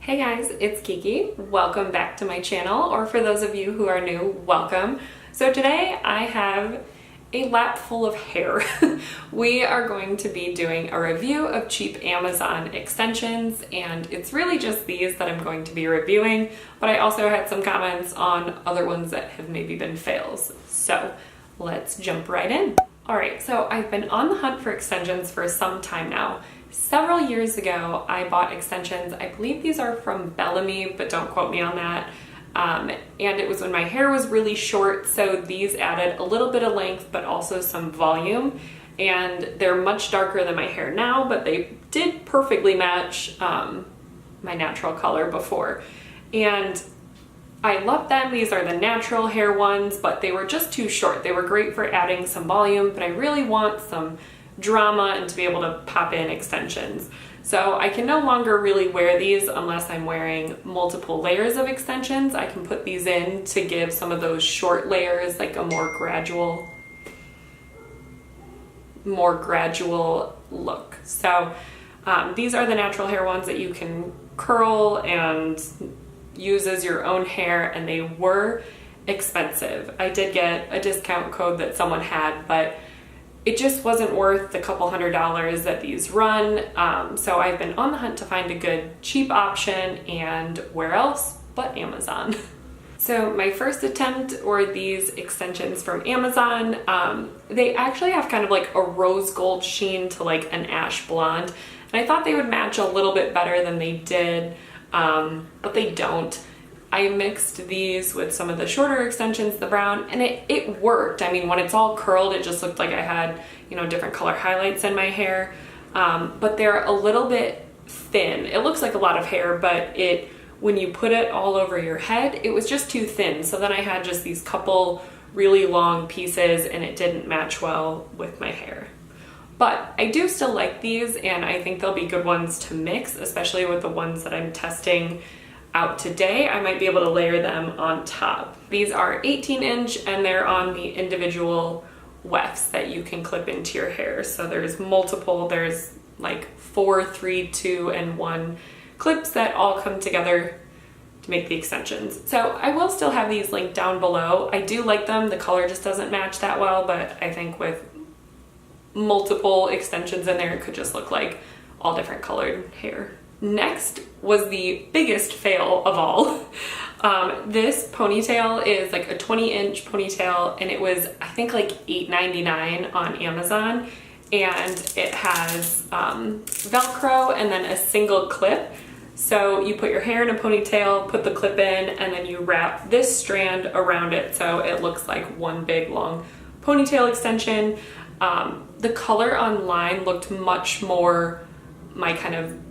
Hey guys, it's Kiki. Welcome back to my channel, or for those of you who are new, welcome. So today I have a lap full of hair. We are going to be doing a review of cheap Amazon extensions, and it's really just these that I'm going to be reviewing, but I also had some comments on other ones that have maybe been fails. So let's jump right in. Alright, so I've been on the hunt for extensions for some time now. Several years ago, I bought extensions. I believe these are from Bellamy, but don't quote me on that. And it was when my hair was really short, so these added a little bit of length, but also some volume. And they're much darker than my hair now, but they did perfectly match my natural color before. And I love them. These are the natural hair ones, but they were just too short. They were great for adding some volume, but I really want some drama and to be able to pop in extensions. So I can no longer really wear these unless I'm wearing multiple layers of extensions. I can put these in to give some of those short layers like a more gradual look. So these are the natural hair ones that you can curl and use as your own hair, and they were expensive. I did get a discount code that someone had, but it just wasn't worth the couple $100s that these run. So I've been on the hunt to find a good cheap option, and where else but Amazon. So my first attempt were these extensions from Amazon. They actually have kind of like a rose gold sheen to like an ash blonde, and I thought they would match a little bit better than they did, but they don't. I mixed these with some of the shorter extensions, the brown, and it worked. I mean, when it's all curled, it just looked like I had, you know, different color highlights in my hair, but they're a little bit thin. It looks like a lot of hair, but when you put it all over your head, it was just too thin. So then I had just these couple really long pieces, and it didn't match well with my hair. But I do still like these, and I think they'll be good ones to mix, especially with the ones that I'm testing out today. I might be able to layer them on top. These are 18-inch, and they're on the individual wefts that you can clip into your hair. So there's multiple, there's like 4, 3, 2, and 1 clips that all come together to make the extensions. So I will still have these linked down below. I do like them. The color just doesn't match that well, but I think with multiple extensions in there, it could just look like all different colored hair. Next was the biggest fail of all. This ponytail is like a 20-inch ponytail, and it was, I think, like $8.99 on Amazon, and it has Velcro and then a single clip. So you put your hair in a ponytail, put the clip in, and then you wrap this strand around it so it looks like one big long ponytail extension. The color online looked much more my kind of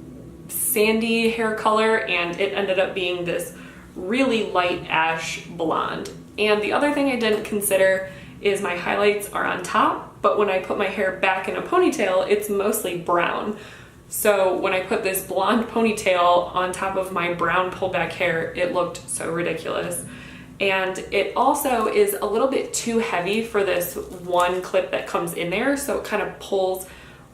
sandy hair color, and it ended up being this really light ash blonde. And the other thing I didn't consider is my highlights are on top, but when I put my hair back in a ponytail, it's mostly brown. So when I put this blonde ponytail on top of my brown pulled back hair, it looked so ridiculous. And it also is a little bit too heavy for this one clip that comes in there, so it kind of pulls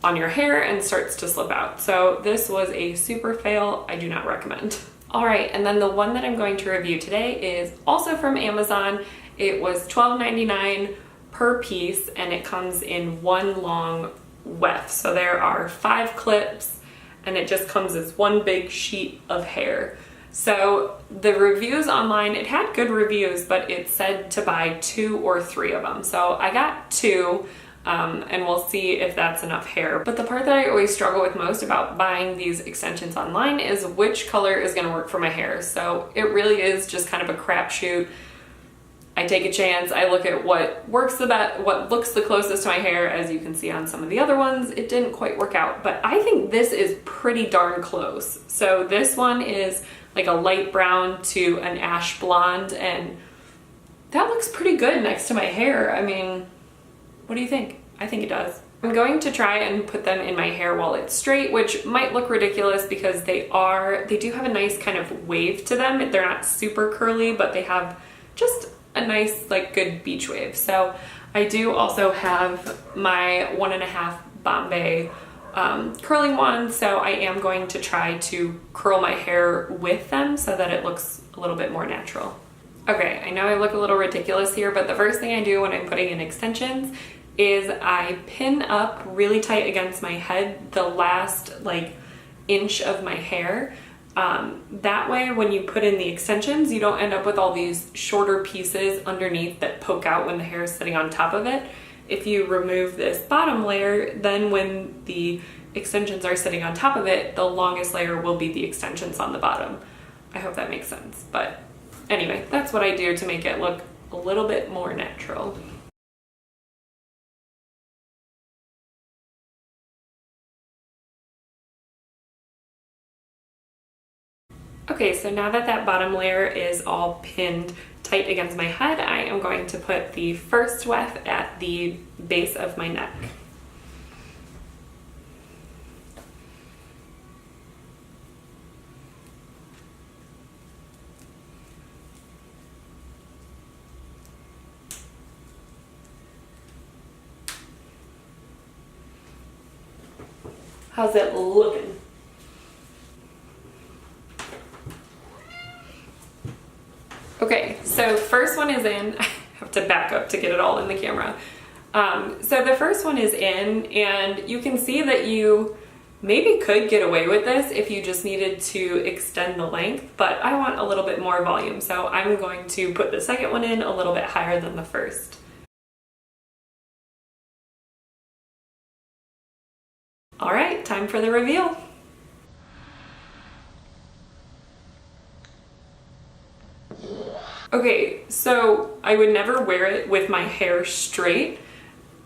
on your hair and starts to slip out. So this was a super fail. I do not recommend. All right, and then the one that I'm going to review today is also from Amazon. It was $12.99 per piece, and it comes in one long weft. So there are 5 clips, and it just comes as one big sheet of hair. So the reviews online, it had good reviews, but it said to buy 2 or 3 of them. So I got 2. And we'll see if that's enough hair. But the part that I always struggle with most about buying these extensions online is which color is going to work for my hair. So it really is just kind of a crapshoot. I take a chance. I look at what works the best, what looks the closest to my hair. As you can see on some of the other ones, it didn't quite work out. But I think this is pretty darn close. So this one is like a light brown to an ash blonde, and that looks pretty good next to my hair. I mean, what do you think? I think it does. I'm going to try and put them in my hair while it's straight, which might look ridiculous because they do have a nice kind of wave to them. They're not super curly, but they have just a nice, like, good beach wave. So I do also have my 1.5 Bombay curling ones, so I am going to try to curl my hair with them so that it looks a little bit more natural. Okay, I know I look a little ridiculous here, but the first thing I do when I'm putting in extensions is I pin up really tight against my head the last like inch of my hair. That way when you put in the extensions, you don't end up with all these shorter pieces underneath that poke out when the hair is sitting on top of it. If you remove this bottom layer, then when the extensions are sitting on top of it, the longest layer will be the extensions on the bottom. I hope that makes sense, but anyway, that's what I do to make it look a little bit more natural. Okay, so now that that bottom layer is all pinned tight against my head, I am going to put the first weft at the base of my neck. How's it looking? Okay, so first one is in. I have to back up to get it all in the camera. So the first one is in, and you can see that you maybe could get away with this if you just needed to extend the length, but I want a little bit more volume, so I'm going to put the second one in a little bit higher than the first. All right, time for the reveal. Okay, so I would never wear it with my hair straight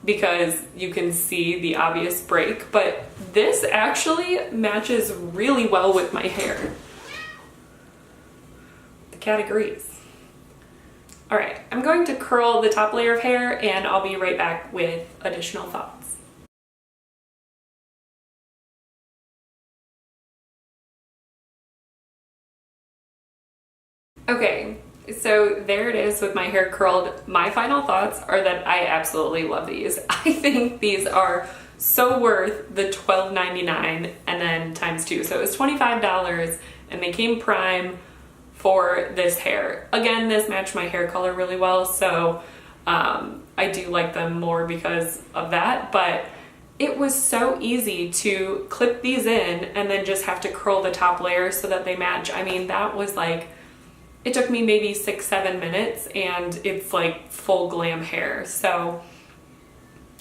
because you can see the obvious break, but this actually matches really well with my hair. The cat agrees. All right, I'm going to curl the top layer of hair and I'll be right back with additional thoughts. Okay, so there it is with my hair curled. My final thoughts are that I absolutely love these. I think these are so worth the $12.99 and then times 2. So it was $25 and they came prime for this hair. Again, this matched my hair color really well, so I do like them more because of that, but it was so easy to clip these in and then just have to curl the top layer so that they match. I mean, that was like, it took me maybe 6-7 minutes and it's like full glam hair. So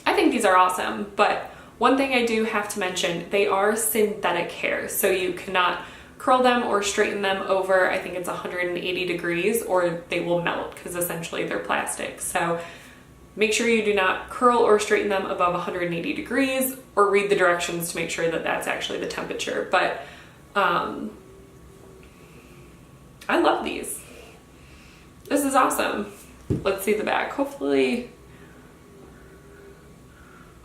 I think these are awesome, but one thing I do have to mention, they are synthetic hair, so you cannot curl them or straighten them over, I think it's 180 degrees, or they will melt because essentially they're plastic. So make sure you do not curl or straighten them above 180 degrees, or read the directions to make sure that that's actually the temperature. But I love these. This is awesome. Let's see the back. Hopefully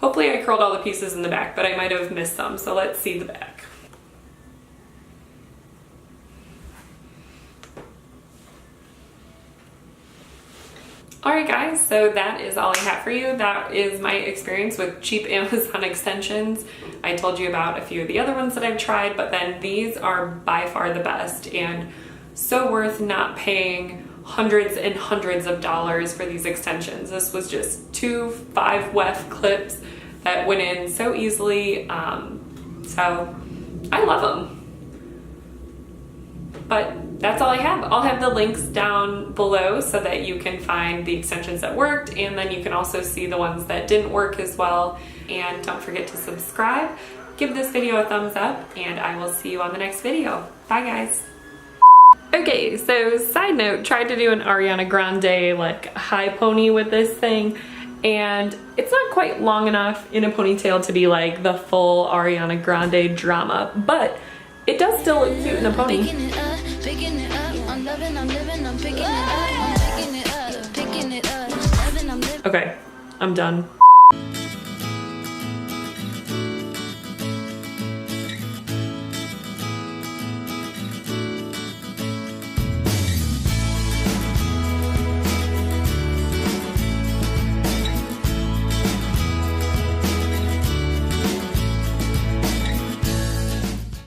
I curled all the pieces in the back, but I might have missed some, so let's see the back. Alright guys, so that is all I have for you. That is my experience with cheap Amazon extensions. I told you about a few of the other ones that I've tried, but then these are by far the best and so worth not paying hundreds and hundreds of dollars for these extensions. This was just 2 5 weft clips that went in so easily, so I love them. But that's all I have. I'll have the links down below so that you can find the extensions that worked, and then you can also see the ones that didn't work as well. And don't forget to subscribe, give this video a thumbs up, and I will see you on the next video. Bye guys. Okay, so side note, tried to do an Ariana Grande like high pony with this thing, and it's not quite long enough in a ponytail to be like the full Ariana Grande drama, but it does still look cute in a pony. Okay, I'm done.